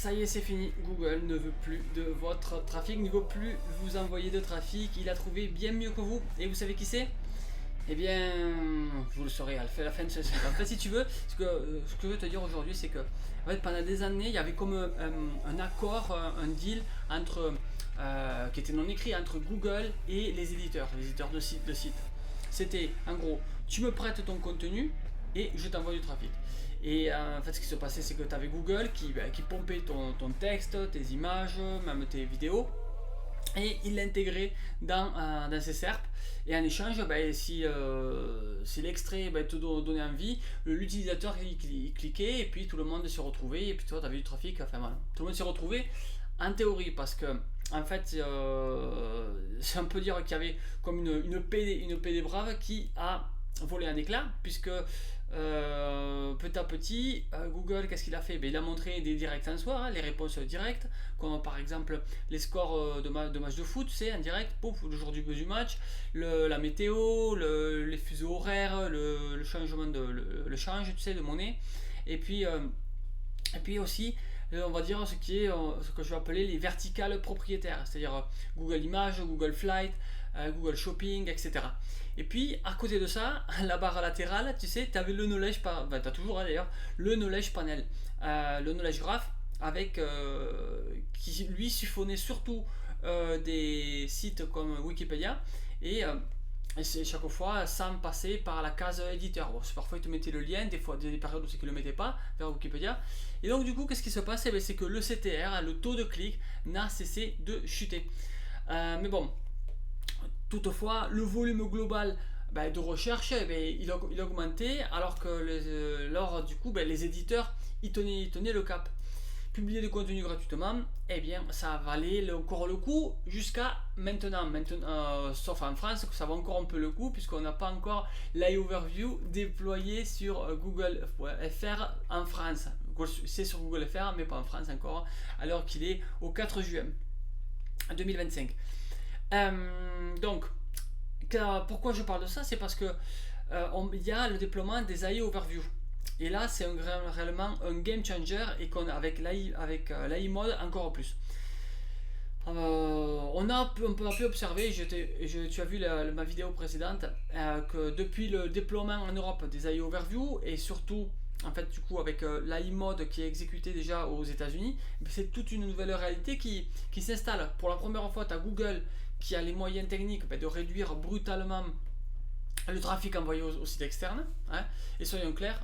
Ça y est, c'est fini. Google ne veut plus de votre trafic, ne veut plus vous envoyer de trafic. Il a trouvé bien mieux que vous. Et vous savez qui c'est? Eh bien, vous le saurez à la fin de ce En fait, si tu veux, ce que je veux te dire aujourd'hui, c'est que en fait, pendant des années, il y avait comme un accord, un deal entre, qui était non écrit entre Google et les éditeurs de sites. C'était en gros, tu me prêtes ton contenu et je t'envoie du trafic. Et en fait, ce qui se passait, c'est que tu avais Google qui pompait ton texte, tes images, même tes vidéos, et il l'intégrait dans ses SERPs. Et en échange, si l'extrait te donnait envie, l'utilisateur il cliquait et puis tout le monde s'est retrouvé. Et puis toi, tu avais du trafic. Enfin voilà, tout le monde s'est retrouvé en théorie parce que. En fait, c'est un peu dire qu'il y avait comme une paix des braves qui a volé un éclat, puisque petit à petit, Google, qu'est-ce qu'il a fait? Il a montré des directs en soi, hein, les réponses directes, comme par exemple les scores de match de foot, c'est en direct, pouf, le jour du match, la météo, les fuseaux horaires, le changement le change, tu sais, de monnaie, et puis aussi, on va dire ce que je vais appeler les verticales propriétaires, c'est-à-dire Google Images, Google Flight, Google Shopping, etc. Et puis, à côté de ça, la barre latérale, tu sais, tu avais le knowledge, tu as toujours d'ailleurs, le knowledge panel, le knowledge graph, qui lui siphonnait surtout des sites comme Wikipédia, et c'est chaque fois sans passer par la case éditeur. Bon, parfois il te mettait le lien, des fois des périodes où c'est qu'il ne le mettait pas vers Wikipédia. Et donc du coup, qu'est-ce qui se passe? C'est que le CTR, le taux de clic, n'a cessé de chuter. Mais bon, toutefois, le volume global de recherche, il a augmenté, alors que du coup, les éditeurs, ils tenaient le cap. Publier du contenu gratuitement, eh bien, ça valait encore le coup jusqu'à maintenant. Sauf en France, que ça va encore un peu le coup, puisqu'on n'a pas encore l'Eye Overview déployé sur Google FR en France. C'est sur Google FR, mais pas en France encore, alors qu'il est au 4 juin 2025. Donc, pourquoi je parle de ça? C'est parce que il y a le déploiement des AI Overview. Et là, c'est réellement un game changer et avec l'AI mode encore plus. On a pu observer, tu as vu ma vidéo précédente, que depuis le déploiement en Europe des AI Overview et surtout en fait du coup avec l'AI mode qui est exécuté déjà aux États-Unis, c'est toute une nouvelle réalité qui s'installe. Pour la première fois, tu as Google qui a les moyens techniques de réduire brutalement le trafic envoyé au site externe, hein, et soyons clairs,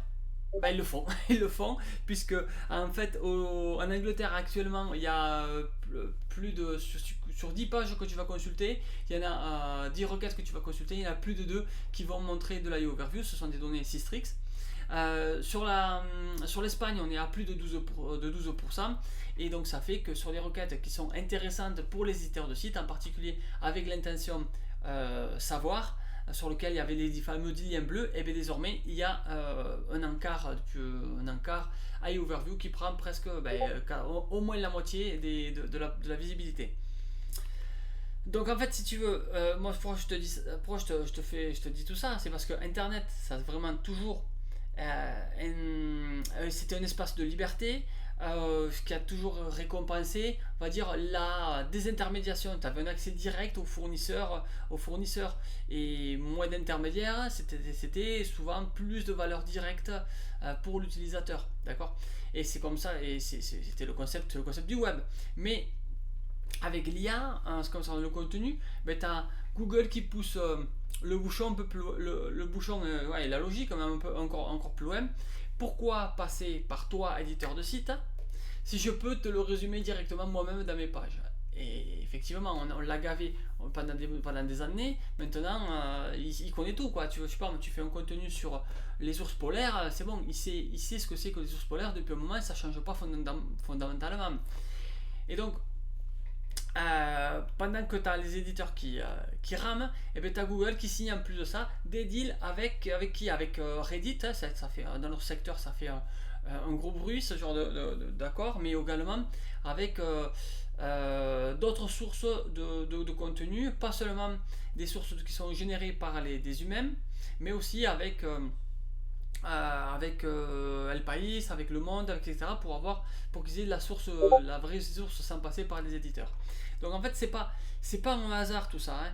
ils le font, ils le font, puisque en fait en Angleterre actuellement il y a plus de sur 10 pages que tu vas consulter, il y en a 10 requêtes que tu vas consulter, il y en a plus de 2 qui vont montrer de l'AI Overview, ce sont des données Systrix. Sur l'Espagne, on est à plus de 12%, et donc ça fait que sur les requêtes qui sont intéressantes pour les éditeurs de sites, en particulier avec l'intention savoir, sur lequel il y avait les fameux 10 liens bleus, et bien désormais il y a un encart AI Overview qui prend presque au moins la moitié de la visibilité. Donc en fait, si tu veux, moi pourquoi je te dis tout ça, c'est parce que Internet, ça a vraiment toujours c'était un espace de liberté, qui a toujours récompensé, on va dire, la désintermédiation. Tu avais un accès direct aux fournisseurs et moins d'intermédiaires. C'était souvent plus de valeur directe pour l'utilisateur, d'accord. Et c'est comme ça, et c'était le concept du web. Mais avec l'IA, en ce qui concerne le contenu, tu as Google qui pousse le bouchon un peu plus, le bouchon, la logique même un peu encore plus loin. Pourquoi passer par toi, éditeur de site, si je peux te le résumer directement moi-même dans mes pages? Et effectivement, on l'a gavé pendant des années. Maintenant, il connaît tout, quoi. Je sais pas, tu fais un contenu sur les ours polaires, c'est bon, il sait ce que c'est que les ours polaires depuis un moment, ça change pas fondamentalement. Et donc, pendant que tu as les éditeurs qui rament, et bien tu as Google qui signe en plus de ça des deals avec qui? Avec Reddit, hein, ça fait, dans leur secteur ça fait un gros bruit ce genre d'accord, mais également avec d'autres sources de contenu, pas seulement des sources qui sont générées par des humains, mais aussi avec avec El País, avec Le Monde, etc. pour qu'ils aient la source, la vraie source sans passer par les éditeurs. Donc en fait c'est pas un hasard tout ça. Hein.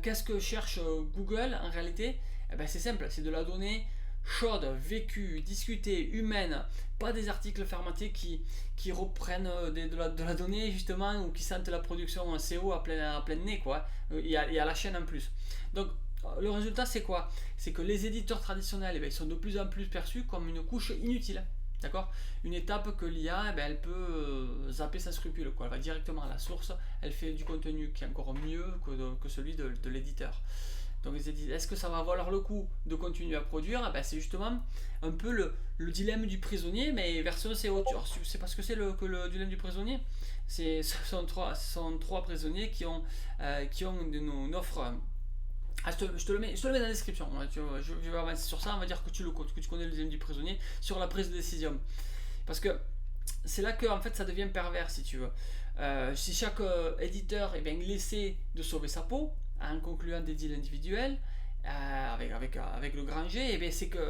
Qu'est-ce que cherche Google en réalité? Eh ben, c'est simple, c'est de la donnée chaude, vécue, discutée, humaine, pas des articles fermentés qui reprennent de la donnée justement ou qui sentent la production SEO à plein nez quoi, et à la chaîne en plus. Donc le résultat c'est quoi? C'est que les éditeurs traditionnels ils sont de plus en plus perçus comme une couche inutile. D'accord? Une étape que l'IA, elle peut zapper sans scrupule. Quoi. Elle va directement à la source, elle fait du contenu qui est encore mieux que celui de l'éditeur. Donc est-ce que ça va valoir le coup de continuer à produire? C'est justement un peu le dilemme du prisonnier, mais version SEO. C'est parce que c'est le dilemme du prisonnier. Ce sont trois prisonniers qui ont une offre. Je te le mets dans la description. Je vais avancer sur ça. On va dire que tu connais le dilemme du prisonnier sur la prise de décision. Parce que c'est là que en fait ça devient pervers si tu veux. Si chaque éditeur il essaie de sauver sa peau en concluant des deals individuels avec le grand G, c'est que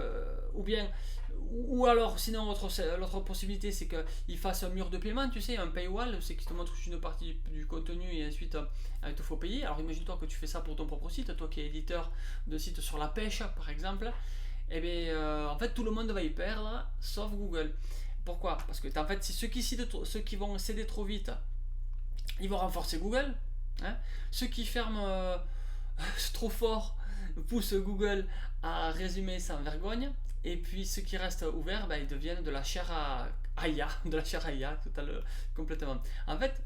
ou alors sinon l'autre possibilité c'est qu'il fasse un mur de paiement, tu sais, un paywall, c'est qu'il te montre une partie du contenu et ensuite il te faut payer. Alors imagine-toi que tu fais ça pour ton propre site, toi qui es éditeur de sites sur la pêche par exemple, en fait tout le monde va y perdre sauf Google. Pourquoi? Parce que en fait ceux qui vont céder trop vite, ils vont renforcer Google. Hein, ceux qui ferment trop fort poussent Google à résumer sans vergogne. Et puis ceux qui restent ouverts, ils deviennent de la chair à IA, complètement. En fait,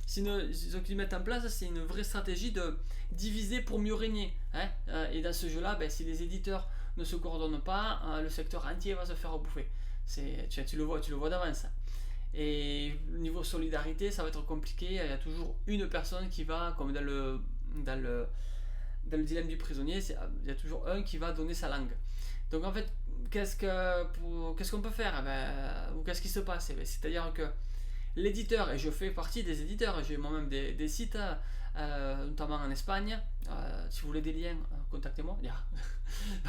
ce qu'ils mettent en place, c'est une vraie stratégie de diviser pour mieux régner. Hein, et dans ce jeu-là, si les éditeurs ne se coordonnent pas, le secteur entier va se faire bouffer. Tu le vois d'avance. Et niveau solidarité, ça va être compliqué. Il y a toujours une personne qui va, comme dans le dilemme du prisonnier, il y a toujours un qui va donner sa langue. Donc en fait, qu'est-ce qu'on peut faire? Ou qu'est-ce qui se passe? C'est-à-dire que l'éditeur, et je fais partie des éditeurs, j'ai moi-même des sites, notamment en Espagne. Si vous voulez des liens, contactez-moi.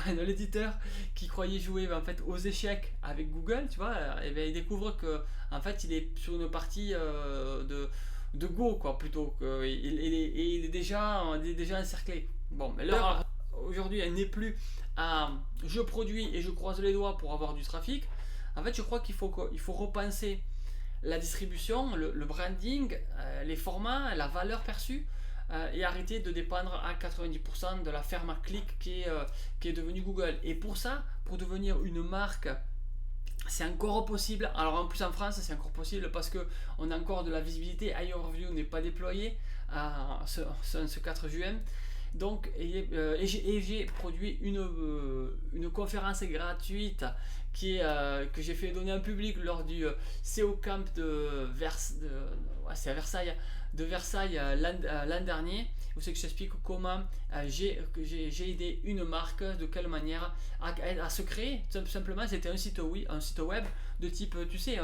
L'éditeur qui croyait jouer en fait aux échecs avec Google, tu vois, il découvre que en fait il est sur une partie de Go quoi, plutôt que il est déjà encerclé. Bon, mais l'heure aujourd'hui elle n'est plus à je produis et je croise les doigts pour avoir du trafic. En fait, je crois qu'il faut repenser la distribution, le branding, les formats, la valeur perçue, et arrêter de dépendre à 90% de la ferme à clic qui est devenue Google. Et pour ça, pour devenir une marque, c'est encore possible. Alors en plus en France, c'est encore possible parce qu'on a encore de la visibilité. iOverview n'est pas déployé ce 4 juin. Donc, j'ai produit une conférence gratuite que j'ai fait donner en public lors du SEO Camp c'est à Versailles, l'an dernier, où c'est que j'explique comment j'ai aidé une marque, de quelle manière à se créer. Tout simplement, c'était un site web de type, tu sais,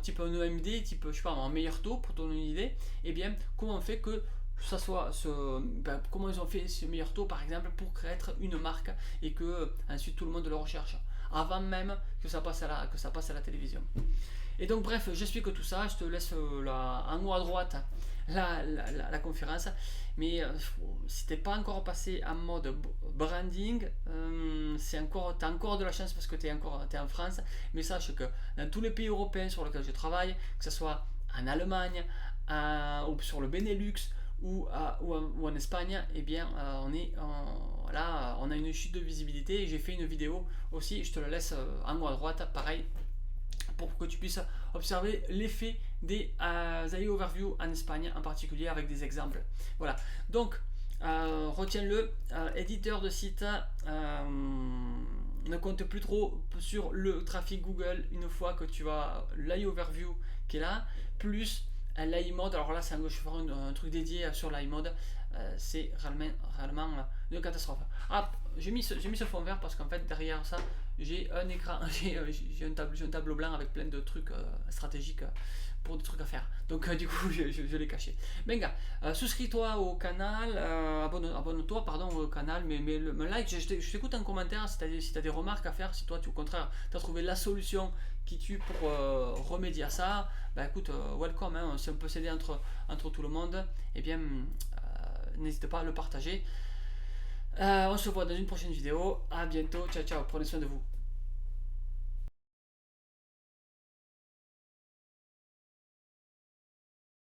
type un EMD, type, je sais pas, un meilleur taux pour te donner une idée. Et bien, comment on fait que ça soit comment ils ont fait ce meilleur taux par exemple pour créer une marque et que ensuite tout le monde le recherche avant même que ça passe à la télévision. Et donc bref, j'explique tout ça, je te laisse en haut à droite la conférence, mais si t'es pas encore passé en mode branding, t'as encore de la chance parce que t'es en France, mais sache que dans tous les pays européens sur lesquels je travaille, que ce soit en Allemagne, ou sur le Benelux, ou en Espagne, on a une chute de visibilité. Et j'ai fait une vidéo aussi, je te la laisse en haut à droite, pareil, pour que tu puisses observer l'effet des AI Overview en Espagne en particulier avec des exemples. Voilà, donc retiens-le, éditeur de site, ne compte plus trop sur le trafic Google une fois que tu as l'AI Overview qui est là, plus l'iMode. Alors là, je ferai un truc dédié sur l'iMode. C'est réellement une catastrophe. Ah, j'ai mis ce fond vert parce qu'en fait derrière ça j'ai un écran, j'ai un tableau blanc avec plein de trucs stratégiques pour des trucs à faire. Donc du coup je l'ai caché. Venga, souscris-toi au canal, abonne-toi pardon au canal, mais me like, je t'écoute en commentaire si t'as des remarques à faire, si toi au contraire t'as trouvé la solution qui tue pour remédier à ça, bah écoute, welcome, hein, si on peut s'aider entre tout le monde, et bien n'hésite pas à le partager. On se voit dans une prochaine vidéo. À bientôt. Ciao, ciao. Prenez soin de vous.